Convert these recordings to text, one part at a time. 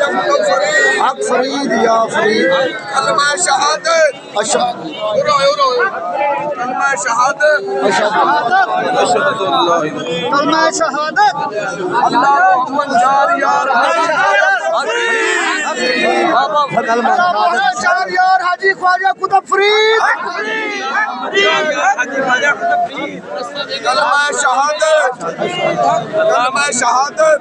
हक फरीद या फरीद कलमा शहादत अशहद कलमा शहादत कलमा शहादत अल्लाह मोहम्मद चार यार चार यार हाजी ख्वाजा कुतुब फरीद कलमा शहादत कलमा शहादत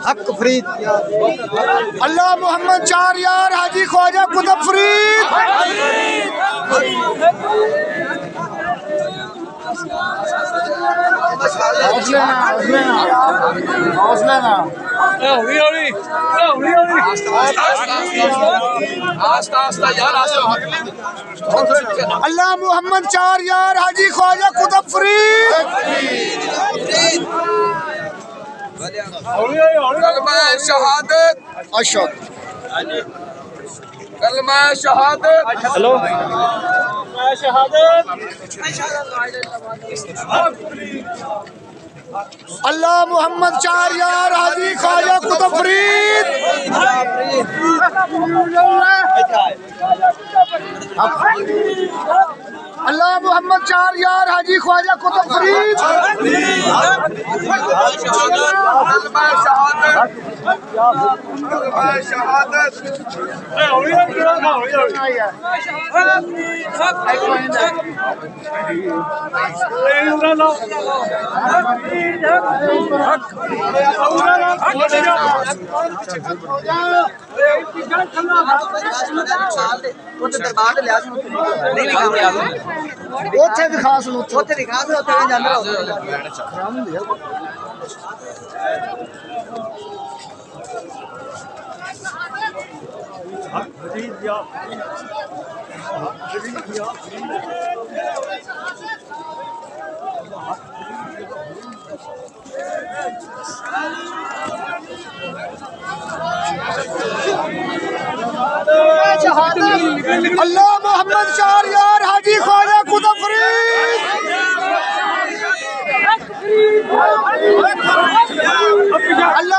हक फरीद अल्लाह मोहम्मद चार यार हाजी ख्वाजा कुतुब फरीद अल्लाह मोहम्मद चार यार हाजी ख्वाजा कुतुब फरीद कलमा शहादत अशहद कलमा शहादत हेलो अल्लाह मोहम्मद चार यार हाजी ख्वाजा कुतुब फरीद अल्लाह मोहम्मद चार यार हाजी ख्वाजा कुतुब फरीद कलमा शहादत कलमा शहादत ਉੱਥੇ ਦਿਖਾ ਸੁਣੋ ਉੱਥੇ दिखा दो जाना अल्लाह मोहम्मद चार यार हाजी ख्वाजा कुतुब फरीद अल्लाह